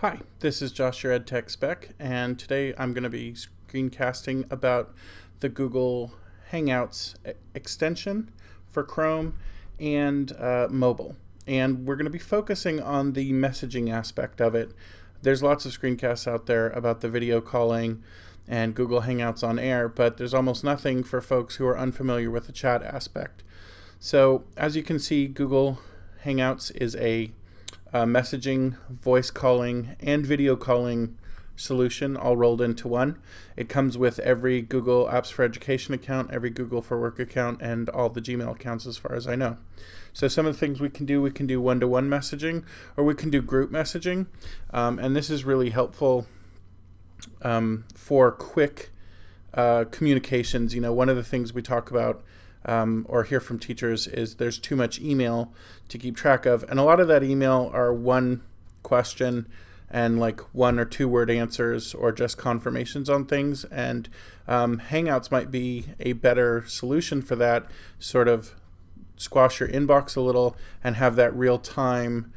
Hi, this is Josh, your EdTech Spec, and today I'm going to be screencasting about the Google Hangouts extension for Chrome and mobile. And we're going to be focusing on the messaging aspect of it. There's lots of screencasts out there about the video calling and Google Hangouts on air, but there's almost nothing for folks who are unfamiliar with the chat aspect. So as you can see, Google Hangouts is a messaging, voice calling, and video calling solution all rolled into one. It comes with every Google Apps for Education account, every Google for Work account, and all the Gmail accounts as far as I know. So some of the things we can do one-to-one messaging, or we can do group messaging, and this is really helpful for quick communications. You know, one of the things we talk about or hear from teachers is there's too much email to keep track of, and a lot of that email are one question and like 1 or 2 word answers or just confirmations on things, and Hangouts might be a better solution for that. Sort of squash your inbox a little and have that real-time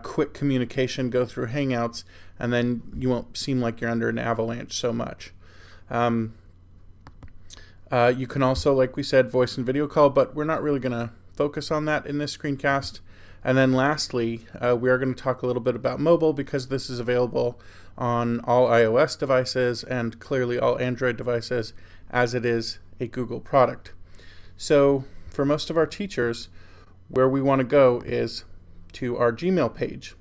quick communication go through Hangouts, and then you won't seem like you're under an avalanche so much. You can also, like we said, voice and video call, but we're not really going to focus on that in this screencast. And then lastly, we are going to talk a little bit about mobile, because this is available on all iOS devices and clearly all Android devices, as it is a Google product. So for most of our teachers, where we want to go is to our Gmail page.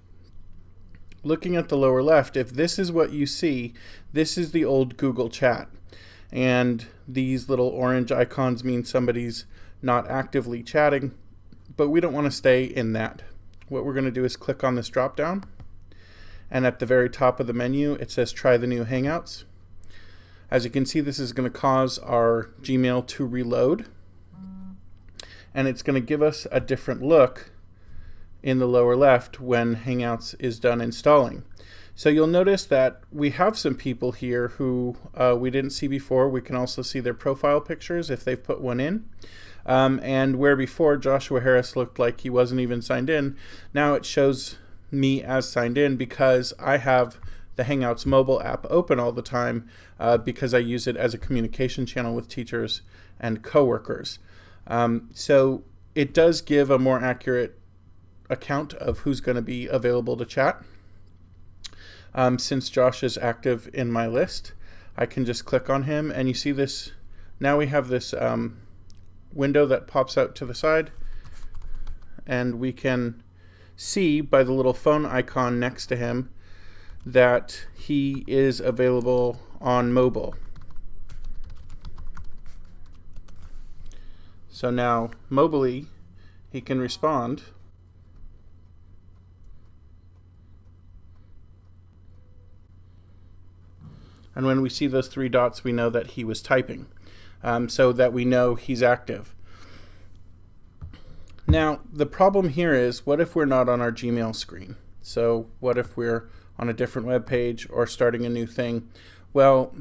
Looking at the lower left, if this is what you see, this is the old Google chat. And these little orange icons mean somebody's not actively chatting, but we don't want to stay in that. What we're going to do is click on this drop down, and at the very top of the menu it says try the new Hangouts. As you can see, this is going to cause our Gmail to reload, and it's going to give us a different look in the lower left when Hangouts is done installing. So you'll notice that we have some people here who we didn't see before. We can also see their profile pictures if they've put one in. And where before Joshua Harris looked like he wasn't even signed in, now it shows me as signed in because I have the Hangouts mobile app open all the time because I use it as a communication channel with teachers and coworkers. So it does give a more accurate account of who's going to be available to chat. Since Josh is active in my list, I can just click on him, and you see this. Now we have this window that pops out to the side, and we can see by the little phone icon next to him that he is available on mobile. So now mobily he can respond. And when we see those 3 dots, we know that he was typing, so that we know he's active. Now, the problem here is, what if we're not on our Gmail screen? So what if we're on a different web page or starting a new thing? Well,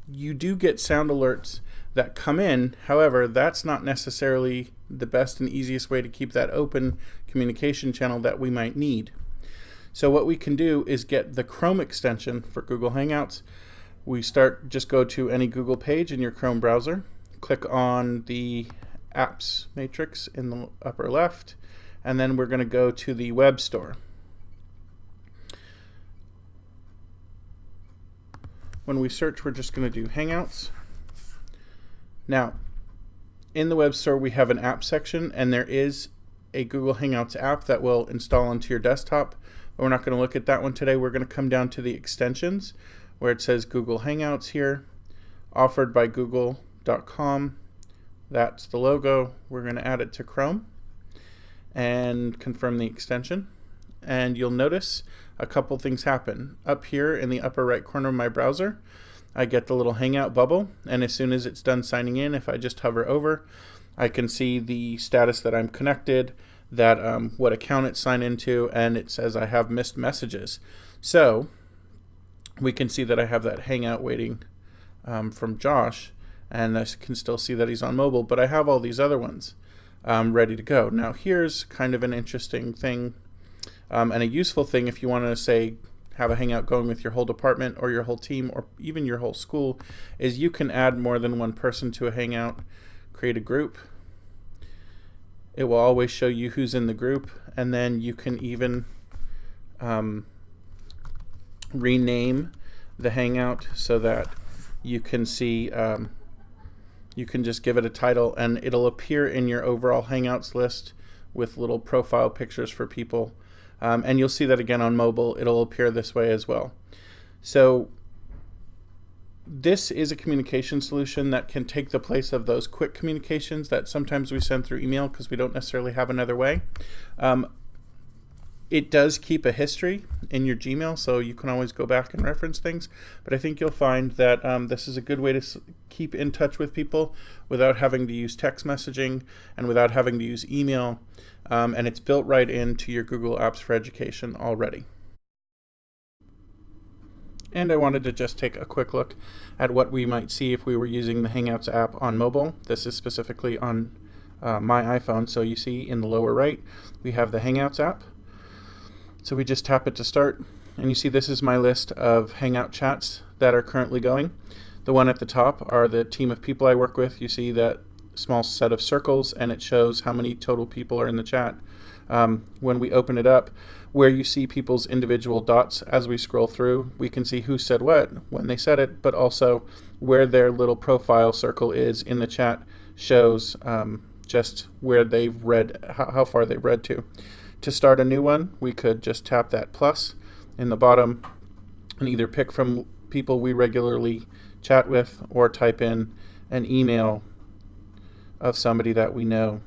you do get sound alerts that come in. However, that's not necessarily the best and easiest way to keep that open communication channel that we might need. So what we can do is get the Chrome extension for Google Hangouts. Just go to any Google page in your Chrome browser, click on the apps matrix in the upper left, and then we're going to go to the web store. When we search, we're just going to do Hangouts. Now, in the web store we have an app section, and there is a Google Hangouts app that will install onto your desktop. But we're not going to look at that one today. We're going to come down to the extensions where it says Google Hangouts here, offered by google.com. That's the logo. We're going to add it to Chrome and confirm the extension. And you'll notice a couple things happen. Up here in the upper right corner of my browser, I get the little Hangout bubble, and as soon as it's done signing in, if I just hover over, I can see the status that I'm connected, that what account it's signed into, and it says I have missed messages. So we can see that I have that Hangout waiting from Josh, and I can still see that he's on mobile, but I have all these other ones ready to go. Now here's kind of an interesting thing and a useful thing if you want to say have a Hangout going with your whole department or your whole team or even your whole school is you can add more than one person to a Hangout, create a group. It will always show you who's in the group, and then you can even rename the Hangout so that you can see, you can just give it a title and it'll appear in your overall Hangouts list with little profile pictures for people. And you'll see that again on mobile. It'll appear this way as well. So this is a communication solution that can take the place of those quick communications that sometimes we send through email because we don't necessarily have another way. It does keep a history in your Gmail, so you can always go back and reference things. But I think you'll find that this is a good way to keep in touch with people without having to use text messaging and without having to use email. And it's built right into your Google Apps for Education already. And I wanted to just take a quick look at what we might see if we were using the Hangouts app on mobile. This is specifically on my iPhone. So you see in the lower right, we have the Hangouts app. So we just tap it to start, and you see this is my list of Hangout chats that are currently going. The one at the top are the team of people I work with. You see that small set of circles, and it shows how many total people are in the chat. When we open it up, where you see people's individual dots as we scroll through, we can see who said what when they said it, but also where their little profile circle is in the chat shows just where they've read, how far they've read to. To start a new one, we could just tap that plus in the bottom and either pick from people we regularly chat with or type in an email of somebody that we know,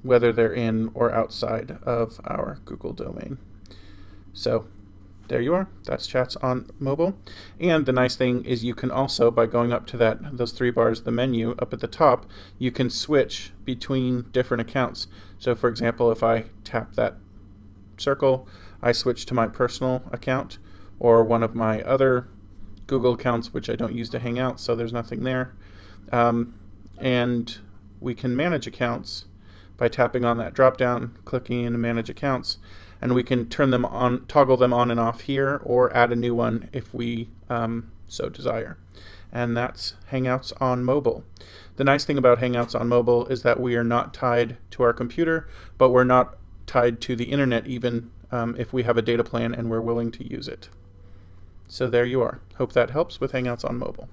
whether they're in or outside of our Google domain. So there you are. That's chats on mobile. And the nice thing is you can also, by going up to those three bars, the menu up at the top, you can switch between different accounts. So for example, if I tap that circle, I switch to my personal account or one of my other Google accounts, which I don't use to hang out, so there's nothing there. And we can manage accounts by tapping on that drop down, clicking in manage accounts, and we can turn them on, toggle them on and off here, or add a new one if we so desire. And that's Hangouts on mobile. The nice thing about Hangouts on mobile is that we are not tied to our computer, but we're not tied to the internet even if we have a data plan and we're willing to use it. So there you are. Hope that helps with Hangouts on mobile.